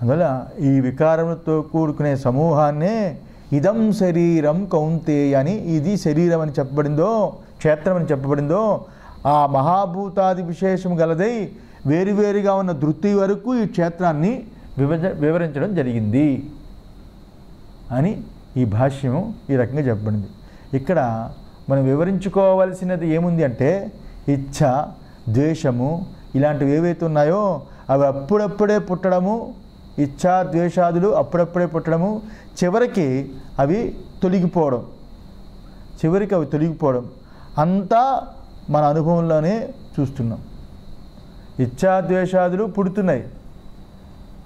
అందువల్ల ఈ వికారములతో కూడుకునే సమూహాన్నే ఇదం శరీరం కౌంతేయ అని, ఇది శరీరం అని చెప్పబడిందో, క్షేత్రం అని చెప్పబడిందో, ఆ మహాభూతాది విశేషం గలదై వేరువేరుగా ఉన్న ధృతి వరకు ఈ క్షేత్రాన్ని వివరించడం జరిగింది అని ఈ భాష్యము ఈ రకంగా చెప్పబడింది. ఇక్కడ మనం వివరించుకోవాల్సినది ఏముంది అంటే, ఇచ్ఛ, ద్వేషము ఇలాంటివి ఏవైతే ఉన్నాయో అవి అప్పుడప్పుడే పుట్టడము, ఇచ్ఛా ద్వేషాదులు అప్పుడప్పుడే పుట్టడము, చివరికి అవి తొలగిపోవడం, అంతా మన అనుభవంలోనే చూస్తున్నాం. ఇచ్ఛాద్వేషాదులు పుడుతున్నాయి,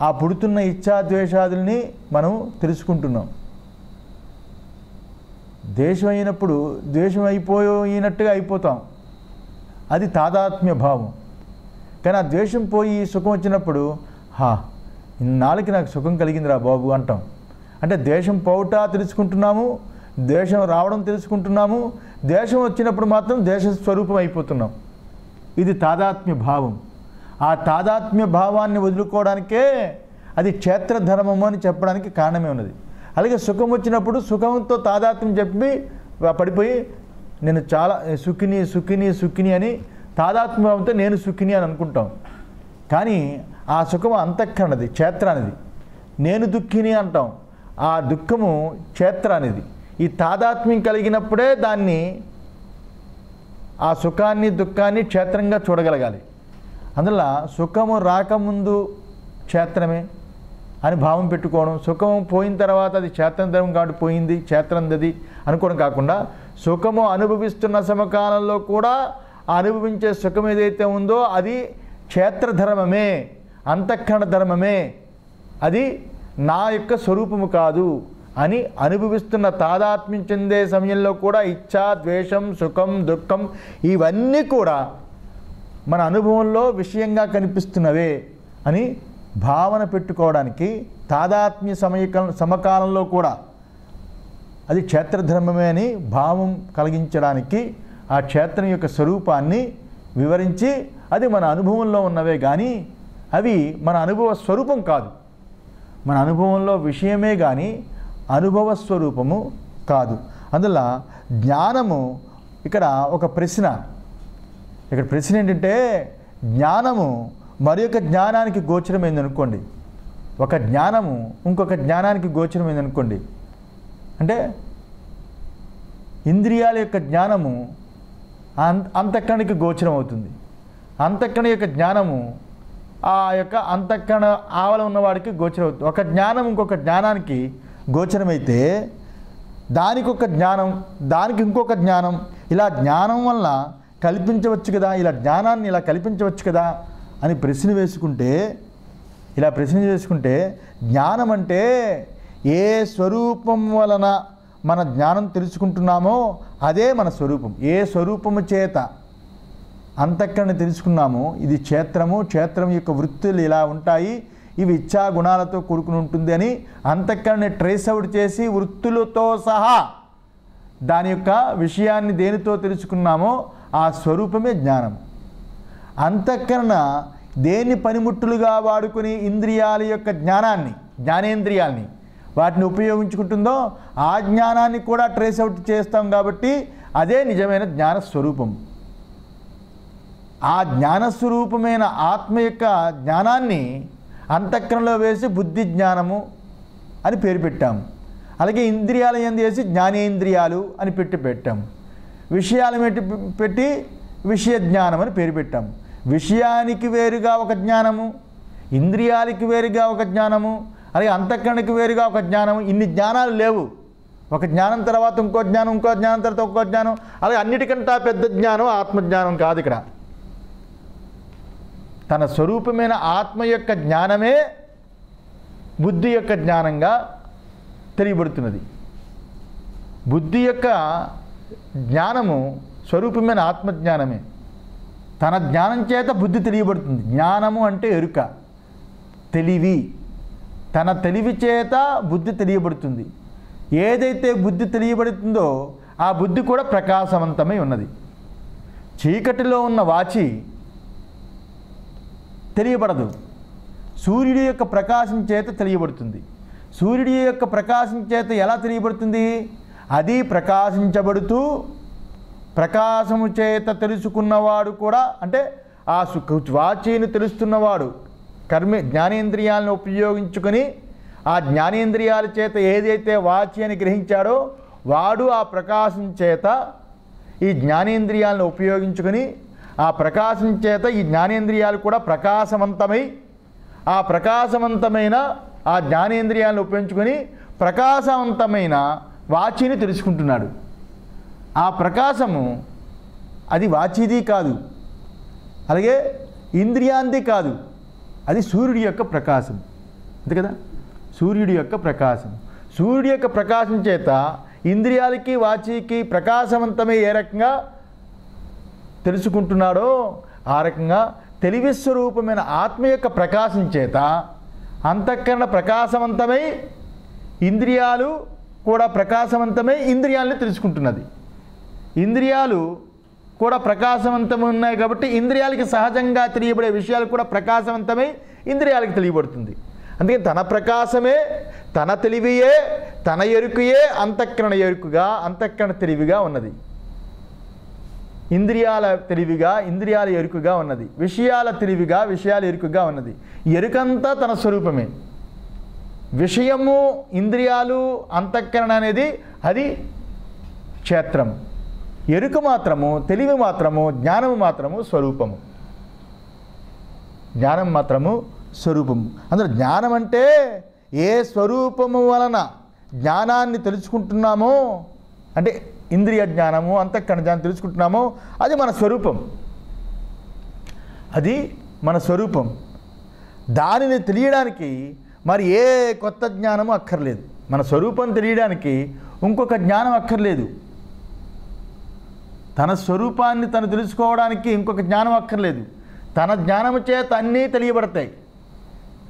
ఆ పుడుతున్న ఇచ్ఛాద్వేషాదుల్ని మనం తెలుసుకుంటున్నాం. ద్వేషం అయినప్పుడు ద్వేషం అయిపోయినట్టుగా అయిపోతాం, అది తాదాత్మ్య భావం. కానీ ఆ ద్వేషం పోయి సుఖం వచ్చినప్పుడు ఇన్నాళ్ళకి నాకు సుఖం కలిగిందిరా బాబు అంటాం. అంటే ద్వేషం పోవుట తెలుసుకుంటున్నాము, ద్వేషం రావడం తెలుసుకుంటున్నాము, ద్వేషం వచ్చినప్పుడు మాత్రం ద్వేష స్వరూపం అయిపోతున్నాం. ఇది తాదాత్మ్య భావం. ఆ తాదాత్మ్య భావాన్ని వదులుకోవడానికే అది క్షేత్రధర్మము అని చెప్పడానికి కారణమే ఉన్నది. అలాగే సుఖం వచ్చినప్పుడు సుఖంతో తాదాత్మ్యం చెప్పి పడిపోయి నేను చాలా సుఖిని అని తాదాత్మ్యంతో నేను సుఖిని అని అనుకుంటాం. కానీ ఆ సుఖము అంతఃకరణది, క్షేత్రానిది. నేను దుఃఖిని అంటాం, ఆ దుఃఖము క్షేత్రానిది. ఈ తాదాత్మ్యం కలిగినప్పుడే దాన్ని, ఆ సుఖాన్ని దుఃఖాన్ని క్షేత్రంగా చూడగలగాలి. అందువల్ల సుఖము రాకముందు క్షేత్రమే అని భావం పెట్టుకోవడం, సుఖము పోయిన తర్వాత అది క్షేత్రధర్మం కాబట్టి పోయింది, క్షేత్రందది అనుకోవడం కాకుండా, సుఖము అనుభవిస్తున్న సమకాలంలో కూడా అనుభవించే సుఖం ఏదైతే ఉందో అది క్షేత్రధర్మమే, అంతఃకరణ ధర్మమే, అది నా యొక్క స్వరూపము కాదు అని అనుభవిస్తున్న తాదాత్మ్యం చెందే సమయంలో కూడా ఇచ్ఛా, ద్వేషం, సుఖం, దుఃఖం ఇవన్నీ కూడా మన అనుభవంలో విషయంగా కనిపిస్తున్నవే అని భావన పెట్టుకోవడానికి, తాదాత్మ్య సమకాలంలో కూడా అది క్షేత్రధర్మమే అని భావం కలిగించడానికి ఆ క్షేత్రం యొక్క స్వరూపాన్ని వివరించి, అది మన అనుభవంలో ఉన్నవే కానీ అవి మన అనుభవ స్వరూపం కాదు. మన అనుభవంలో విషయమే కానీ అనుభవ స్వరూపము కాదు. అందువల్ల జ్ఞానము, ఇక్కడ ఒక ప్రశ్న, ఇక్కడ ప్రశ్న ఏంటంటే, జ్ఞానము మరి యొక్క జ్ఞానానికి గోచరమైందనుకోండి, ఒక జ్ఞానము ఇంకొక జ్ఞానానికి గోచరమైందనుకోండి, అంటే ఇంద్రియాల యొక్క జ్ఞానము అంతఃకరణకి గోచరం అవుతుంది, అంతఃకరణ యొక్క జ్ఞానము ఆ యొక్క అంతఃకరణ ఆవల ఉన్నవాడికి గోచరం అవుతుంది. ఒక జ్ఞానం ఇంకొక జ్ఞానానికి గోచరమైతే దానికి ఒక జ్ఞానం, దానికి ఇంకొక జ్ఞానం, ఇలా జ్ఞానం వల్ల కల్పించవచ్చు కదా, ఇలా జ్ఞానాన్ని ఇలా కల్పించవచ్చు కదా అని ప్రశ్న వేసుకుంటే, జ్ఞానం అంటే ఏ స్వరూపం వలన మన జ్ఞానం తెలుసుకుంటున్నామో అదే మన స్వరూపం. ఏ స్వరూపము చేత అంతఃకరణ తెలుసుకున్నామో ఇది క్షేత్రము, క్షేత్రం యొక్క వృత్తులు ఇలా ఉంటాయి, ఇవి ఇచ్ఛా గుణాలతో కూడుకుని ఉంటుంది అని అంతఃకరణని ట్రేస్ అవుట్ చేసి వృత్తులతో సహా దాని యొక్క విషయాన్ని దేనితో తెలుసుకున్నామో ఆ స్వరూపమే జ్ఞానం. అంతఃకరణ దేన్ని పనిముట్టులుగా వాడుకుని ఇంద్రియాల యొక్క జ్ఞానాన్ని, జ్ఞానేంద్రియాల్ని వాటిని ఉపయోగించుకుంటుందో ఆ జ్ఞానాన్ని కూడా ట్రేస్ అవుట్ చేస్తాం కాబట్టి అదే నిజమైన జ్ఞానస్వరూపం. ఆ జ్ఞానస్వరూపమైన ఆత్మ యొక్క జ్ఞానాన్ని అంతఃకరణలో వేసి బుద్ధి జ్ఞానము అని పేరు పెట్టాము. అలాగే ఇంద్రియాల యందు వేసి జ్ఞానేంద్రియాలు అని పెట్టాము. విషయాలు పెట్టి విషయ జ్ఞానం అని పేరు పెట్టాము. విషయానికి వేరుగా ఒక జ్ఞానము, ఇంద్రియాలకి వేరుగా ఒక జ్ఞానము, అలాగే అంతఃకరణకి వేరుగా ఒక జ్ఞానము. ఇన్ని జ్ఞానాలు లేవు. ఒక జ్ఞానం తర్వాత ఇంకో జ్ఞానం, ఇంకో జ్ఞానం తర్వాత ఇంకో జ్ఞానం, అలాగే అన్నిటికంటే పెద్ద జ్ఞానం ఆత్మజ్ఞానం కాదు. ఇక్కడ తన స్వరూపమైన ఆత్మ యొక్క జ్ఞానమే బుద్ధి యొక్క జ్ఞానంగా తెలియబడుతున్నది. బుద్ధి యొక్క జ్ఞానము స్వరూపమైన ఆత్మజ్ఞానమే. తన జ్ఞానం చేత బుద్ధి తెలియబడుతుంది. జ్ఞానము అంటే ఎరుక, తెలివి. తన తెలివి చేత బుద్ధి తెలియబడుతుంది. ఏదైతే బుద్ధి తెలియబడుతుందో ఆ బుద్ధి కూడా ప్రకాశవంతమై ఉన్నది. చీకటిలో ఉన్న వాచి తెలియబడదు, సూర్యుడి యొక్క ప్రకాశం చేత తెలియబడుతుంది. సూర్యుడి యొక్క ప్రకాశం చేత ఎలా తెలియబడుతుంది? అది ప్రకాశించబడుతూ ప్రకాశము చేత తెలుసుకున్నవాడు కూడా, అంటే ఆ వాచిని తెలుస్తున్నవాడు జ్ఞానేంద్రియాలను ఉపయోగించుకొని ఆ జ్ఞానేంద్రియాల చేత ఏదైతే వాచి అని గ్రహించాడో వాడు ఆ ప్రకాశం చేత ఈ జ్ఞానేంద్రియాలను ఉపయోగించుకొని ఆ ప్రకాశం చేత ఈ జ్ఞానేంద్రియాలు కూడా ప్రకాశవంతమై ఆ ప్రకాశవంతమైన ఆ జ్ఞానేంద్రియాలను ఉపయోగించుకొని ప్రకాశవంతమైన వాచిని తెలుసుకుంటున్నాడు. ఆ ప్రకాశము అది వాచిది కాదు, అలాగే ఇంద్రియాంది కాదు, అది సూర్యుడి యొక్క ప్రకాశం. అంతే కదా, సూర్యుడి యొక్క ప్రకాశం. సూర్యుడి యొక్క ప్రకాశం చేత ఇంద్రియాలకి వాచికి ప్రకాశవంతమై ఏ రకంగా తెలుసుకుంటున్నాడో ఆ రకంగా తెలివిస్వరూపమైన ఆత్మ యొక్క ప్రకాశం చేత అంతఃకరణ ప్రకాశవంతమై ఇంద్రియాలు కూడా ప్రకాశవంతమై ఇంద్రియాలను తెలుసుకుంటున్నది. ఇంద్రియాలు కూడా ప్రకాశవంతమై ఉన్నాయి కాబట్టి ఇంద్రియాలకి సహజంగా తెలియబడే విషయాలు కూడా ప్రకాశవంతమై ఇంద్రియాలకు తెలియబడుతుంది. అందుకే తన ప్రకాశమే, తన తెలివియే, తన ఎరుకయే అంతఃకరణ ఎరుకుగా, అంతఃకరణ తెలివిగా ఉన్నది. ఇంద్రియాల తెలివిగా, ఇంద్రియాల ఎరుకుగా ఉన్నది. విషయాల తెలివిగా, విషయాల ఎరుకుగా ఉన్నది. ఎరుకంతా తన స్వరూపమే. విషయము, ఇంద్రియాలు, అంతఃకరణ అనేది అది క్షేత్రము. ఎరుక మాత్రము, తెలివి మాత్రము, జ్ఞానము మాత్రము స్వరూపము. జ్ఞానం మాత్రము స్వరూపము. అందులో జ్ఞానం అంటే ఏ స్వరూపము వలన జ్ఞానాన్ని తెలుసుకుంటున్నామో, అంటే ఇంద్రియ జ్ఞానము, అంతఃకరణ జ్ఞానం తెలుసుకుంటున్నామో అది మన స్వరూపం. అది మన స్వరూపం. దానిని తెలియడానికి మరి ఏ కొత్త జ్ఞానము అక్కర్లేదు. మన స్వరూపం తెలియడానికి ఇంకొక జ్ఞానం అక్కర్లేదు. తన స్వరూపాన్ని తను తెలుసుకోవడానికి ఇంకొక జ్ఞానం అక్కర్లేదు. తన జ్ఞానము చేత అన్నీ తెలియబడతాయి.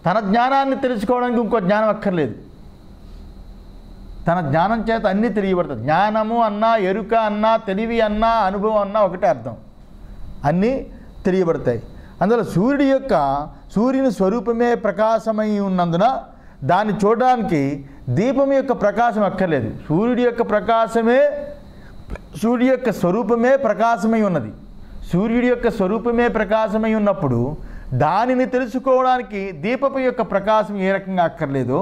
తన జ్ఞానాన్ని తెలుసుకోవడానికి ఇంకో జ్ఞానం అక్కర్లేదు. తన జ్ఞానం చేత అన్నీ తెలియబడతాయి. జ్ఞానము అన్నా, ఎరుక అన్నా, తెలివి అన్నా, అనుభవం అన్నా ఒకటే అర్థం. అన్నీ తెలియబడతాయి. అందులో సూర్యుని స్వరూపమే ప్రకాశమై ఉన్నందున దాన్ని చూడడానికి దీపం యొక్క ప్రకాశం అక్కర్లేదు. సూర్యుడి యొక్క స్వరూపమే ప్రకాశమై ఉన్నది. సూర్యుడి యొక్క స్వరూపమే ప్రకాశమై ఉన్నప్పుడు దానిని తెలుసుకోవడానికి దీపపు యొక్క ప్రకాశం ఏ రకంగా అక్కర్లేదో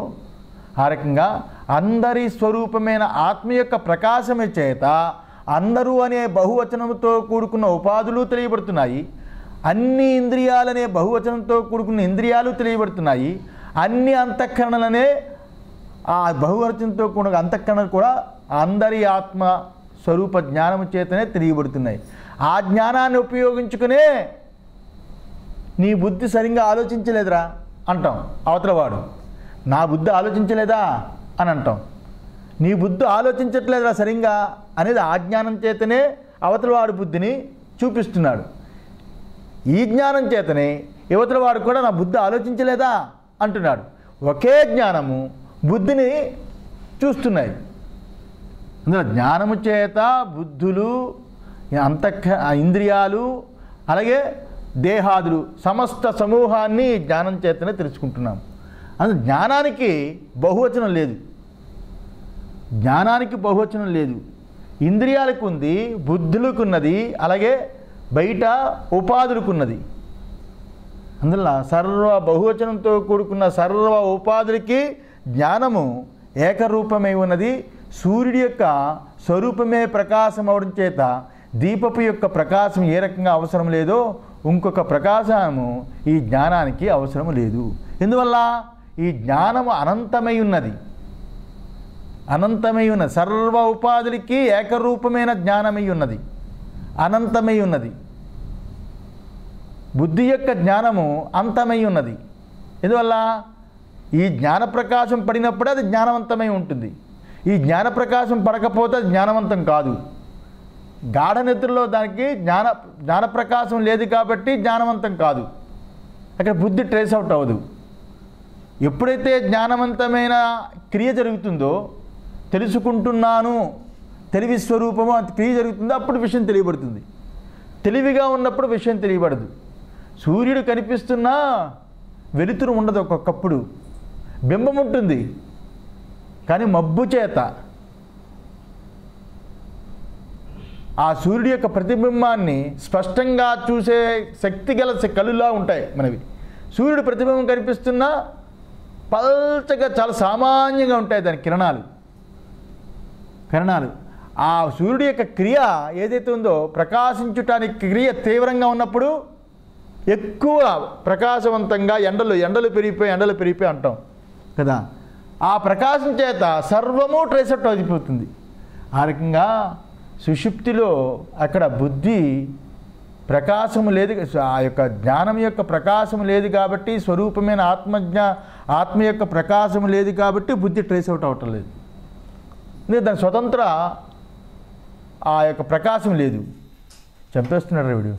ఆ రకంగా అందరి స్వరూపమైన ఆత్మ యొక్క ప్రకాశమే చేత అందరూ అనే బహువచనంతో కూడుకున్న ఉపాధులు తెలియబడుతున్నాయి. అన్ని ఇంద్రియాలనే బహువచనంతో కూడుకున్న ఇంద్రియాలు తెలియబడుతున్నాయి. అన్ని అంతఃకరణలనే ఆ బహువచనంతో కూడిన అంతఃకరణలు కూడా అందరి ఆత్మ స్వరూప జ్ఞానము చేతనే తెలియబడుతున్నాయి. ఆ జ్ఞానాన్ని ఉపయోగించుకునే నీ బుద్ధి సరిగ్గా ఆలోచించలేదురా అంటాం. అవతలవాడు నా బుద్ధి ఆలోచించలేదా అని అంటాం. నీ బుద్ధి ఆలోచించట్లేదురా సరిగ్గా అనేది ఆ జ్ఞానం చేతనే అవతలవాడు బుద్ధిని చూపిస్తున్నాడు. ఈ జ్ఞానం చేతనే యువతలవాడు కూడా నా బుద్ధి ఆలోచించలేదా అంటున్నాడు. ఒకే జ్ఞానము బుద్ధిని చూస్తున్నాయి. అందులో జ్ఞానము చేత బుద్ధులు, ఇంద్రియాలు, అలాగే దేహాదులు సమస్త సమూహాన్ని జ్ఞానం చేతనే తెలుసుకుంటున్నాం. అందులో జ్ఞానానికి బహువచనం లేదు. జ్ఞానానికి బహువచనం లేదు. ఇంద్రియాలకు ఉంది, బుద్ధులకు ఉన్నది, అలాగే బయట ఉపాధులకు ఉన్నది. అందువల్ల సర్వ బహువచనంతో కూడుకున్న సర్వ ఉపాధులకి జ్ఞానము ఏకరూపమై ఉన్నది. సూర్యుడి యొక్క స్వరూపమే ప్రకాశం అవడం చేత దీపపు యొక్క ప్రకాశం ఏ రకంగా అవసరం లేదో ఇంకొక ప్రకాశము ఈ జ్ఞానానికి అవసరం లేదు. ఎందువల్ల ఈ జ్ఞానము అనంతమై ఉన్నది. అనంతమై ఉన్నది. సర్వ ఉపాధులకి ఏకరూపమైన జ్ఞానమై ఉన్నది, అనంతమై ఉన్నది. బుద్ధి యొక్క జ్ఞానము అంతమై ఉన్నది. ఎందువల్ల ఈ జ్ఞాన ప్రకాశం పడినప్పుడే అది జ్ఞానవంతమై ఉంటుంది. ఈ జ్ఞాన ప్రకాశం పడకపోతే అది జ్ఞానవంతం కాదు. గాఢ నిద్రలో దానికి జ్ఞానప్రకాశం లేదు కాబట్టి జ్ఞానవంతం కాదు. అక్కడ బుద్ధి ట్రేస్ అవుట్ అవ్వదు. ఎప్పుడైతే జ్ఞానవంతమైన క్రియ జరుగుతుందో, తెలుసుకుంటున్నాను తెలివి స్వరూపము అంత క్రియ జరుగుతుందో అప్పుడు విషయం తెలియబడుతుంది. తెలివిగా ఉన్నప్పుడు విషయం తెలియబడదు. సూర్యుడు కనిపిస్తున్నా వెలుతురు ఉండదు, ఒక్కొక్కప్పుడు బింబం ఉంటుంది కానీ మబ్బు చేత ఆ సూర్యుడి యొక్క ప్రతిబింబాన్ని స్పష్టంగా చూసే శక్తి గల కళ్ళులా ఉంటాయి మనవి. సూర్యుడి ప్రతిబింబం కనిపిస్తున్నా పల్చగా చాలా సామాన్యంగా ఉంటాయి దాని కిరణాలు. ఆ సూర్యుడి యొక్క క్రియ ఏదైతే ఉందో, ప్రకాశించటానికి క్రియ తీవ్రంగా ఉన్నప్పుడు ఎక్కువ ప్రకాశవంతంగా ఎండలు పెరిగిపోయి అంటాం కదా. ఆ ప్రకాశం చేత సర్వము ట్రేస్ అవుట్ అయిపోతుంది. ఆ రకంగా సుషుప్తిలో అక్కడ బుద్ధి ప్రకాశము లేదు, ఆ యొక్క జ్ఞానం యొక్క ప్రకాశం లేదు కాబట్టి, స్వరూపమైన ఆత్మ యొక్క ప్రకాశం లేదు కాబట్టి బుద్ధి ట్రేస్ అవుట్ అవటం లేదు. దాని స్వతంత్ర ఆ యొక్క ప్రకాశం లేదు. చంపేస్తున్నాడు వీడు.